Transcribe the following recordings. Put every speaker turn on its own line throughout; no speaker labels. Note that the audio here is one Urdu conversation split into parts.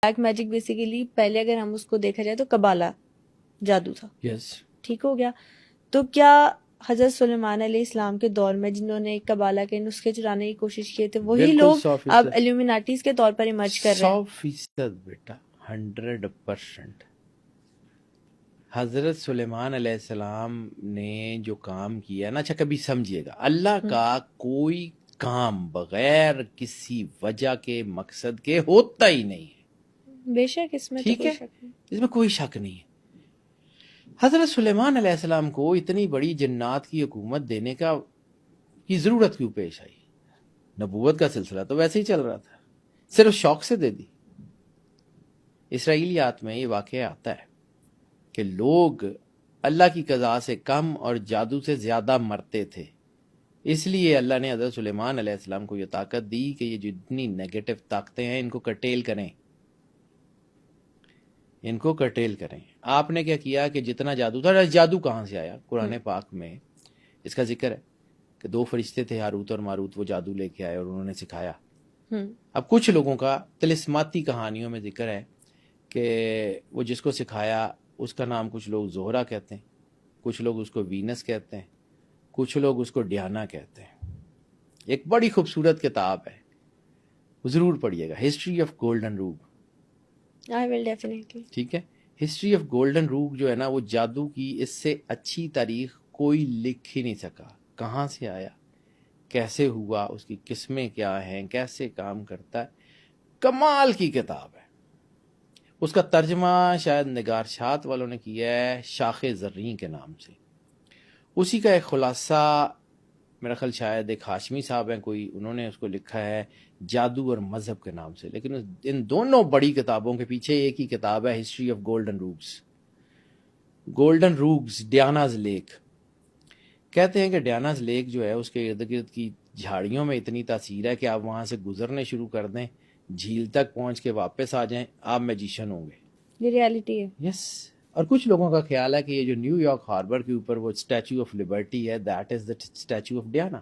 بلیک میجک بیسیکلی پہلے اگر ہم اس کو دیکھا جائے تو قبالہ جادو تھا.
یس.
ٹھیک ہو گیا. تو کیا حضرت سلیمان علیہ السلام کے دور میں جنہوں نے قبالہ کے نسخے چرانے کی کوشش کیے تھے وہی
بالکل
لوگ
100%.
اب ایلومیناٹیز کے طور پر ایمرج کر رہے ہیں؟
100% بیٹا, 100%. حضرت سلیمان علیہ السلام نے جو کام کیا نا, اچھا کبھی سمجھیے گا, اللہ کا کوئی کام بغیر کسی وجہ کے مقصد کے ہوتا ہی نہیں ہے.
بے شک اس میں تو
ٹھیک
کوئی
ہے,
شک نہیں.
اس میں کوئی شک نہیں ہے. حضرت سلیمان علیہ السلام کو اتنی بڑی جنات کی حکومت دینے کی ضرورت کیوں پیش آئی؟ نبوت کا سلسلہ تو ویسے ہی چل رہا تھا, صرف شوق سے دے دی. اسرائیلیات میں یہ واقعہ آتا ہے کہ لوگ اللہ کی قضاء سے کم اور جادو سے زیادہ مرتے تھے, اس لیے اللہ نے حضرت سلیمان علیہ السلام کو یہ طاقت دی کہ یہ جتنی نیگیٹو طاقتیں ہیں ان کو کرٹیل کریں, ان کو کرٹیل کریں. آپ نے کیا کیا کہ جتنا جادو تھا, جادو کہاں سے آیا؟ قرآن پاک میں اس کا ذکر ہے کہ 2 فرشتے تھے ہاروت اور ماروت, وہ جادو لے کے آئے اور انہوں نے سکھایا. اب کچھ لوگوں کا طلسماتی کہانیوں میں ذکر ہے کہ وہ جس کو سکھایا اس کا نام کچھ لوگ زہرہ کہتے ہیں, کچھ لوگ اس کو وینس کہتے ہیں, کچھ لوگ اس کو ڈیانا کہتے ہیں. ایک بڑی خوبصورت کتاب ہے, ضرور پڑھیے گا, ہسٹری آف گولڈن روگ.
I will definitely.
ٹھیک ہے, ہسٹری آف گولڈن روگ جو ہے نا, وہ جادو کی اس سے اچھی تاریخ کوئی لکھ ہی نہیں سکا. کہاں سے آیا, کیسے ہوا, اس کی قسمیں کیا ہیں, کیسے کام کرتا ہے, کمال کی کتاب ہے. اس کا ترجمہ شاید نگارشات والوں نے کیا ہے شاخ زرین کے نام سے. اسی کا ایک خلاصہ میرا خیال شاید ایک ہاشمی صاحب ہیں کوئی, انہوں نے اس کو لکھا ہے جادو اور مذہب کے نام سے. لیکن ان دونوں بڑی کتابوں کے پیچھے ایک ہی کتاب ہے, history of golden rogues. Golden rogues, Diana's lake. کہتے ہیں کہ ڈیاناز لیک جو ہے اس کے ارد گرد کی جھاڑیوں میں اتنی تاثیر ہے کہ آپ وہاں سے گزرنے شروع کر دیں, جھیل تک پہنچ کے واپس آ جائیں, آپ میجیشین ہوں گے.
یہ ریالٹی ہے.
یس. اور کچھ لوگوں کا خیال ہے کہ یہ جو نیو یارک ہاربر کے اوپر وہ اسٹیچو آف لبرٹی ہے, that is the statute of Diana,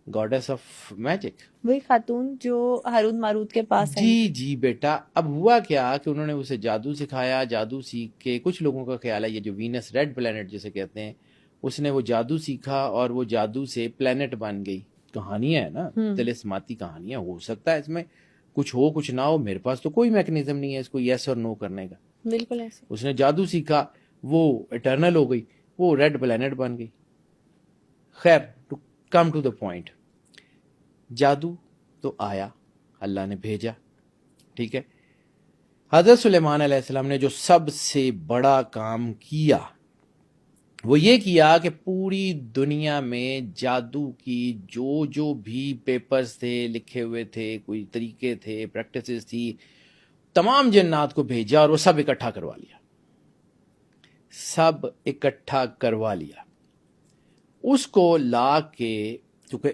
گاڈیس of magic.
وہی خاتون جو ہاروت ماروت کے پاس ہے.
جی بیٹا. اب ہوا کیا کہ انہوں نے اسے جادو سکھایا, جادو سیکھ کے کچھ لوگوں کا خیال ہے یہ جو وینس ریڈ پلینٹ جسے کہتے ہیں, اس نے وہ جادو سیکھا اور وہ جادو سے پلینٹ بن گئی. کہانیاں ہیں نا, طلسماتی کہانیاں, ہو سکتا ہے اس میں کچھ ہو کچھ نہ ہو. میرے پاس تو کوئی میکنزم نہیں ہے اس کو یس اور نو کرنے کا.
بالکل ایسے.
اس نے جادو سیکھا, وہ اٹرنل ہو گئی, وہ ریڈ پلینٹ بن گئی. خیر, to come to the point, جادو تو آیا, اللہ نے بھیجا. ٹھیک ہے, حضرت سلیمان علیہ السلام نے جو سب سے بڑا کام کیا وہ یہ کیا کہ پوری دنیا میں جادو کی جو بھی پیپرز تھے, لکھے ہوئے تھے, کوئی طریقے تھے, پریکٹسز تھی, تمام جنات کو بھیجا اور وہ سب اکٹھا کروا لیا. سب اکٹھا کروا لیا. اس کو لا کے, کیونکہ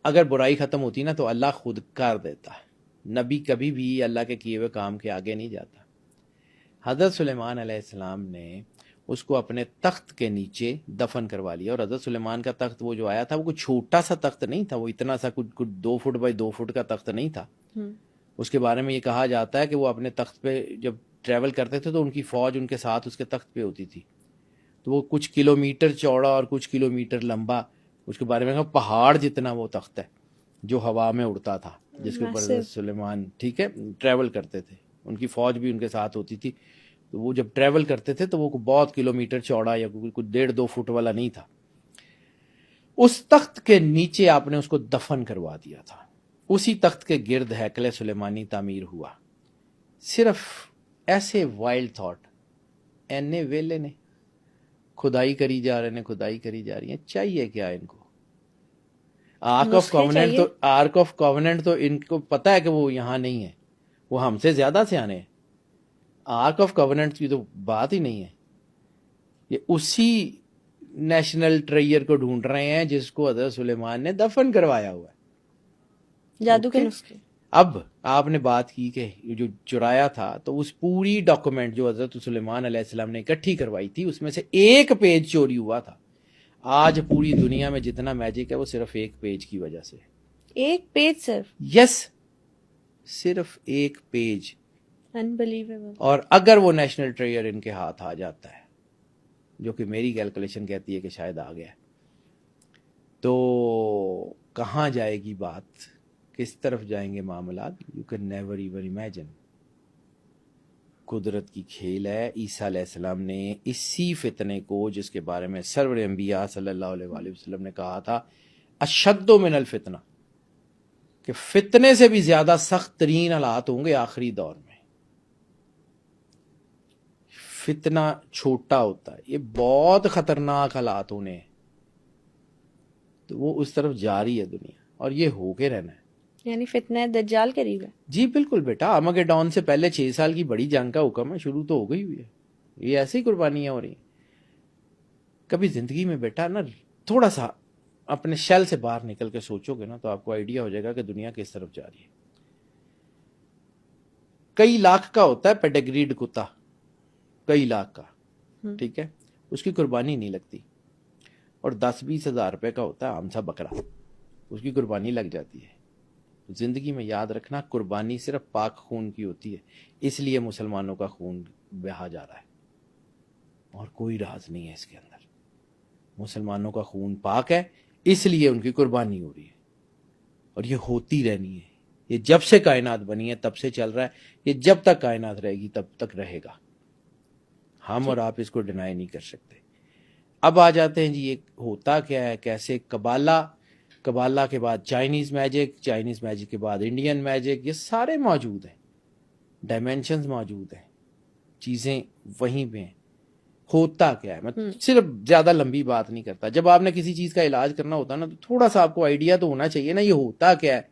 اگر برائی ختم ہوتی نا تو اللہ خود کر دیتا ہے, نبی کبھی بھی اللہ کے کیے ہوئے کام کے آگے نہیں جاتا. حضرت سلیمان علیہ السلام نے اس کو اپنے تخت کے نیچے دفن کروا لیا. اور حضرت سلیمان کا تخت وہ جو آیا تھا وہ کوئی چھوٹا سا تخت نہیں تھا, وہ اتنا سا کچھ 2 فٹ بائی 2 فٹ کا تخت نہیں تھا. اس کے بارے میں یہ کہا جاتا ہے کہ وہ اپنے تخت پہ جب ٹریول کرتے تھے تو ان کی فوج ان کے ساتھ اس کے تخت پہ ہوتی تھی, تو وہ کچھ کلومیٹر چوڑا اور کچھ کلومیٹر لمبا, اس کے بارے میں کہا پہاڑ جتنا وہ تخت ہے جو ہوا میں اڑتا تھا, جس کے اوپر حضرت سلیمان ٹھیک ہے ٹریول کرتے تھے. ان کی فوج بھی ان کے ساتھ ہوتی تھی, تو وہ جب ٹریول کرتے تھے تو وہ بہت کلومیٹر چوڑا یا کچھ 1.5-2 فٹ والا نہیں تھا. اس تخت کے نیچے آپ نے اس کو دفن کروا دیا تھا. اسی تخت کے گرد ہیکل سلیمانی تعمیر ہوا. صرف ایسے وائلڈ تھاٹ, اینے ویلے نے کھدائی کری جا رہے ہیں, کھدائی کری جا رہی ہیں, چاہیے کیا ان کو؟ آرک آف کووننٹ تو ان کو پتا ہے کہ وہ یہاں نہیں ہے, وہ ہم سے زیادہ سے آنے ہیں. آرک آف کووننٹ کی تو بات ہی نہیں ہے. یہ اسی نیشنل ٹریئر کو ڈھونڈ رہے ہیں جس کو حضرت سلیمان نے دفن کروایا ہوا ہے,
جادو کے نسخے.
اب آپ نے بات کی کہ جو چرایا تھا, تو اس پوری ڈاکومنٹ جو حضرت سلیمان علیہ السلام نے اکٹھی کروائی تھی اس میں سے 1 پیج چوری ہوا تھا. آج پوری دنیا میں جتنا میجک ہے وہ صرف 1 پیج کی وجہ سے.
1 پیج صرف؟
یس, صرف ایک پیج,
انبلیویبل.
اور اگر وہ نیشنل ٹریئر ان کے ہاتھ آ جاتا ہے, جو کہ میری کیلکولیشن کہتی ہے کہ شاید آ گیا, تو کہاں جائے گی بات, کس طرف جائیں گے معاملات, you can never even imagine. قدرت کی کھیل ہے. عیسیٰ علیہ السلام نے اسی فتنے کو, جس کے بارے میں سرور انبیاء صلی اللہ علیہ وآلہ وسلم نے کہا تھا اشد من الفتنہ, کہ فتنے سے بھی زیادہ سخت ترین حالات ہوں گے آخری دور میں. فتنہ چھوٹا ہوتا ہے, یہ بہت خطرناک حالات ہونے ہیں, تو وہ اس طرف جاری ہے دنیا, اور یہ ہو کے رہنا ہے.
یعنی فتنہ دجال قریب ہے.
جی بالکل بیٹا, آرمگیڈون سے پہلے 6 سال کی بڑی جنگ کا حکم ہے, شروع تو ہو گئی ہوئی ہے. یہ ایسی قربانیاں ہو رہی ہیں. کبھی زندگی میں بیٹا نا تھوڑا سا اپنے شیل سے باہر نکل کے سوچو گے نا, تو آپ کو آئیڈیا ہو جائے گا کہ دنیا کس طرف جا رہی ہے. کئی لاکھ کا ہوتا ہے پیڈگریڈ کتا, کئی لاکھ کا, ٹھیک ہے, اس کی قربانی نہیں لگتی. اور 10-20 ہزار روپے کا ہوتا ہے عام سا بکرا, اس کی قربانی لگ جاتی ہے. زندگی میں یاد رکھنا, قربانی صرف پاک خون کی ہوتی ہے, اس لیے مسلمانوں کا خون بہا جا رہا ہے, اور کوئی راز نہیں ہے اس کے اندر. مسلمانوں کا خون پاک ہے, اس لیے ان کی قربانی ہو رہی ہے, اور یہ ہوتی رہنی ہے. یہ جب سے کائنات بنی ہے تب سے چل رہا ہے, یہ جب تک کائنات رہے گی تب تک رہے گا. ہم اور آپ اس کو ڈینائی نہیں کر سکتے. اب آ جاتے ہیں جی یہ ہوتا کیا ہے, کیسے. قبالہ کے بعد چائنیز میجک, چائنیز میجک کے بعد انڈین میجک, یہ سارے موجود ہیں, ڈائمینشنز موجود ہیں, چیزیں وہیں پہ ہیں. ہوتا کیا ہے, میں صرف زیادہ لمبی بات نہیں کرتا. جب آپ نے کسی چیز کا علاج کرنا ہوتا ہے نا, تو تھوڑا سا آپ کو آئیڈیا تو ہونا چاہیے نا, یہ ہوتا کیا ہے,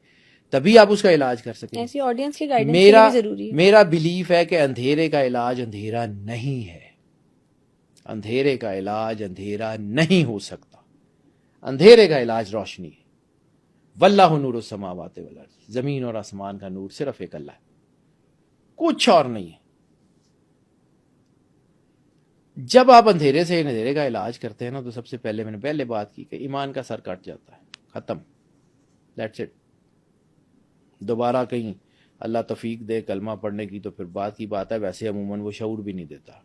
تبھی آپ اس کا علاج کر سکیں.
ایسی آڈینس کی گائیڈنس کے لیے بھی ضروری ہے.
میرا بلیف ہے کہ اندھیرے کا علاج اندھیرا نہیں ہے. اندھیرے کا علاج اندھیرا نہیں ہو سکتا. اندھیرے کا علاج روشنی ہے. واللہ نور السماوات والارض, زمین اور آسمان کا نور صرف ایک اللہ ہے, کچھ اور نہیں ہے. جب آپ اندھیرے سے اندھیرے کا علاج کرتے ہیں نا, تو سب سے پہلے میں نے پہلے بات کی کہ ایمان کا سر کٹ جاتا ہے, ختم, دیٹس اٹ. دوبارہ کہیں اللہ توفیق دے کلمہ پڑھنے کی تو پھر بات کی بات ہے, ویسے عموماً وہ شعور بھی نہیں دیتا.